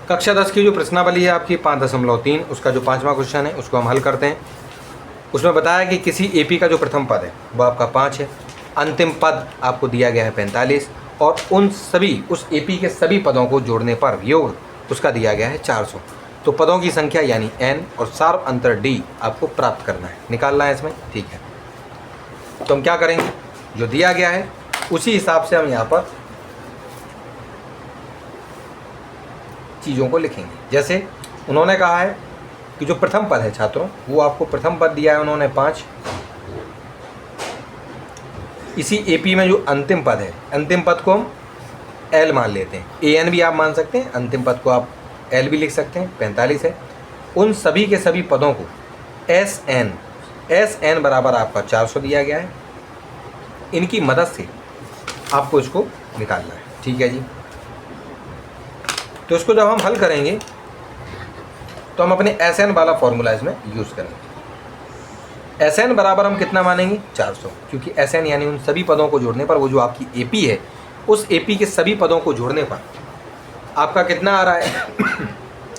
कक्षा 10 की जो प्रश्नावली है आपकी 5.3, उसका जो 5वां क्वेश्चन है उसको हम हल करते हैं। उसमें बताया कि किसी एपी का जो प्रथम पद है वो आपका 5 है, अंतिम पद आपको दिया गया है 45 और उस एपी के सभी पदों को जोड़ने पर योग उसका दिया गया है 400। तो पदों की संख्या यानी n और सार्व अंतर d आपको प्राप्त करना है, निकालना है इसमें। ठीक है, तो हम क्या करेंगे, जो दिया गया है उसी हिसाब से हम यहाँ पर चीज़ों को लिखेंगे। जैसे उन्होंने कहा है कि जो प्रथम पद है छात्रों, वो आपको प्रथम पद दिया है उन्होंने 5। इसी एपी में जो अंतिम पद है, अंतिम पद को हम एल मान लेते हैं, an भी आप मान सकते हैं, अंतिम पद को आप एल भी लिख सकते हैं, 45 है। उन सभी के सभी पदों को एस एन बराबर आपका 400 दिया गया है। इनकी मदद से आपको इसको निकालना है। ठीक है जी, तो इसको जब हम हल करेंगे तो हम अपने एस एन वाला फॉर्मूला इसमें यूज़ करेंगे। एस एन बराबर हम कितना मानेंगे, 400, क्योंकि एस एन यानी उन सभी पदों को जोड़ने पर, वो जो आपकी एपी है उस एपी के सभी पदों को जोड़ने पर आपका कितना आ रहा है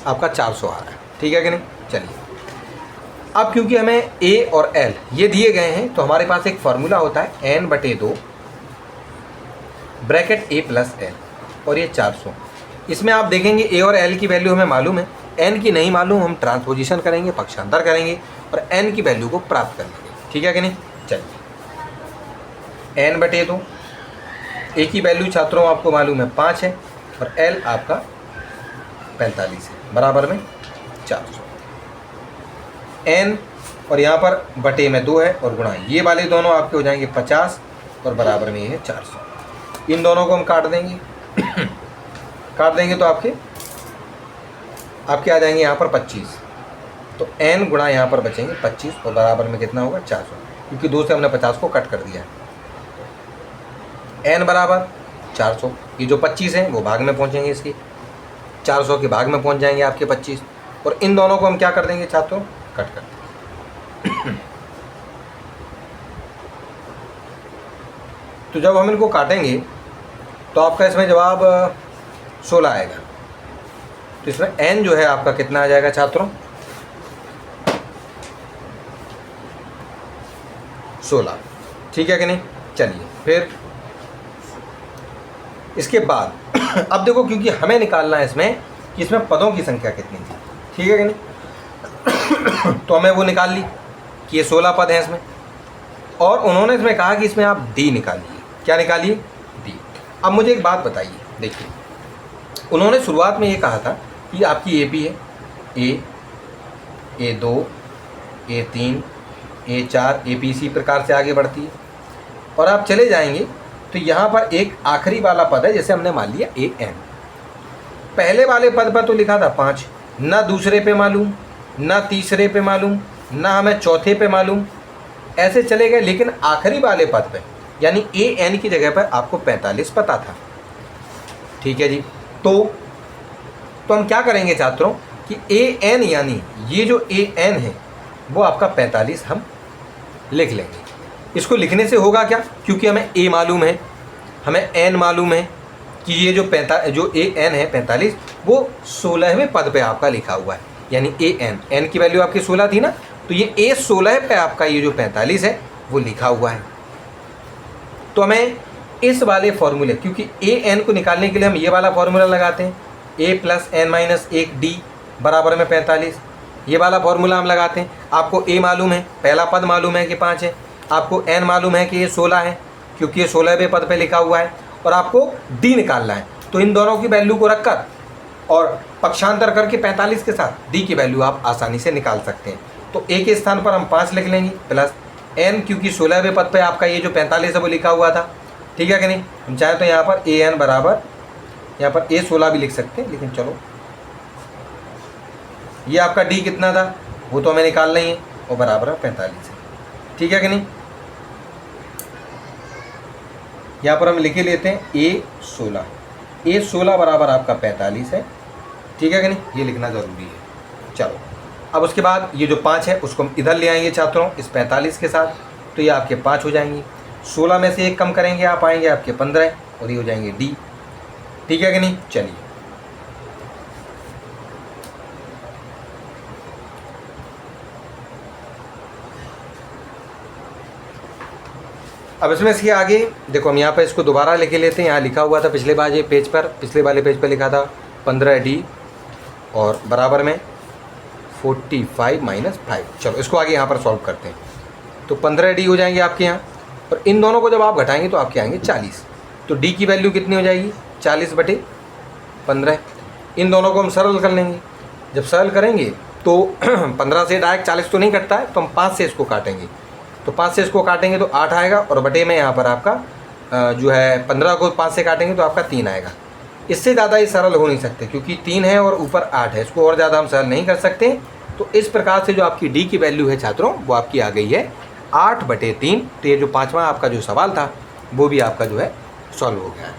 आपका 400 आ रहा है। ठीक है कि नहीं। चलिए, अब क्योंकि हमें ए और एल ये दिए गए हैं तो हमारे पास एक फार्मूला होता है n/2 bracket a plus L और ये 400। इसमें आप देखेंगे ए और एल की वैल्यू हमें मालूम है, एन की नहीं मालूम, हम ट्रांसपोजिशन करेंगे, पक्षांतर करेंगे और एन की वैल्यू को प्राप्त कर लेंगे। ठीक है कि नहीं। चलिए, n/2 ए की वैल्यू छात्रों आपको मालूम है 5 है और एल आपका 45 है, बराबर में 400। n और यहाँ पर बटे में 2 है और गुणा, ये वाले दोनों आपके हो जाएंगे 50 और बराबर में ये है 400। इन दोनों को हम काट देंगे काट देंगे तो आपके आ जाएंगे यहाँ पर 25। तो n गुणा यहाँ पर बचेंगे 25 और बराबर में कितना होगा 400, क्योंकि 2 से हमने 50 को कट कर दिया है। n बराबर 400, ये जो 25 हैं वो भाग में पहुँचेंगे, इसकी 400 के भाग में पहुँच जाएंगे आपके 25 और इन दोनों को हम क्या कर देंगे छात्रों, कट कर देंगे। तो जब हम इनको काटेंगे तो आपका इसमें जवाब 16 आएगा। तो इसमें n जो है आपका कितना आ जाएगा छात्रों, 16। ठीक है कि नहीं। चलिए फिर इसके बाद अब देखो, क्योंकि हमें निकालना है इसमें कि इसमें पदों की संख्या कितनी थी। ठीक है कि नहीं। तो हमें वो निकाल ली कि ये 16 पद हैं इसमें, और उन्होंने इसमें कहा कि इसमें आप डी निकालिए। क्या निकालिए, डी। अब मुझे एक बात बताइए, देखिए उन्होंने शुरुआत में ये कहा था कि आपकी एपी है A2 A3 A4, एपी इसी प्रकार से आगे बढ़ती है और आप चले जाएंगे तो यहाँ पर एक आखिरी वाला पद है, जैसे हमने मान लिया AN। पहले वाले पद पर तो लिखा था 5, ना दूसरे पे मालूम, ना तीसरे पे मालूम, ना हमें चौथे पे मालूम, ऐसे चले गए। लेकिन आखिरी वाले पद पे यानी AN की जगह पर आपको 45 पता था। ठीक है जी। तो हम क्या करेंगे छात्रों कि AN यानी ये जो AN है वो आपका 45 हम लिख लेंगे। इसको लिखने से होगा क्या, क्योंकि हमें A मालूम है, हमें N मालूम है कि ये जो AN है 45 वो 16वें पद पे आपका लिखा हुआ है, यानी N की वैल्यू आपकी 16 थी ना, तो ये A16 पे आपका ये जो 45 है वो लिखा हुआ है। तो हमें इस वाले फॉर्मूले, क्योंकि AN को निकालने के लिए हम ये वाला फॉर्मूला लगाते हैं, A + n-1D बराबर में 45, ये वाला फॉर्मूला हम लगाते हैं। आपको A मालूम है, पहला पद मालूम है कि 5 है, आपको N मालूम है कि ये 16 है क्योंकि ये 16वें पद पे लिखा हुआ है, और आपको D निकालना है। तो इन दोनों की वैल्यू को रखकर और पक्षांतर करके 45 के साथ D की वैल्यू आप आसानी से निकाल सकते हैं। तो A के स्थान पर हम 5 लिख लेंगे प्लस N, क्योंकि 16वें पद पे आपका ये जो 45 है वो लिखा हुआ था। ठीक है कि नहीं। हम चाहे तो यहाँ पर AN बराबर, यहाँ पर A16 भी लिख सकते हैं, लेकिन चलो ये आपका D कितना था वो तो हमें निकालना ही है, और बराबर है 45 है। ठीक है कि नहीं। यहाँ पर हम लिखे लेते हैं A16 बराबर आपका 45 है। ठीक है कि नहीं, ये लिखना ज़रूरी है। चलो, अब उसके बाद ये जो 5 है उसको हम इधर ले आएंगे छात्रों इस 45 के साथ, तो ये आपके 5 हो जाएंगे। 16 में से 1 कम करेंगे आप, आएंगे आपके 15 और ये हो जाएंगे D। ठीक है कि नहीं। चलिए अब इसमें से आगे देखो, हम यहाँ पर इसको दोबारा लेके लेते हैं। यहाँ लिखा हुआ था पिछले वाले पेज पर, पिछले वाले पेज पर लिखा था 15D और बराबर में 45 माइनस 5। चलो इसको आगे यहाँ पर सॉल्व करते हैं। तो 15D हो जाएंगे आपके यहाँ, और इन दोनों को जब आप घटाएंगे तो आपके आएंगे 40। तो D की वैल्यू कितनी हो जाएगी? 40/15। इन दोनों को हम सरल कर लेंगे। जब सरल करेंगे तो 15 से डायरेक्ट 40 तो नहीं कटता है, तो हम 5 से इसको काटेंगे। तो 5 से इसको काटेंगे तो 8 आएगा, और बटे में यहाँ पर आपका जो है 15 को 5 से काटेंगे तो आपका 3 आएगा। इससे ज़्यादा ये सरल हो नहीं सकते, क्योंकि 3 है और ऊपर 8 है, इसको और ज़्यादा हम सरल नहीं कर सकते। तो इस प्रकार से जो आपकी D की वैल्यू है छात्रों, वो आपकी आ गई है 8/3। तो ये जो 5वां आपका जो सवाल था वो भी आपका जो है सॉल्व हो गया है।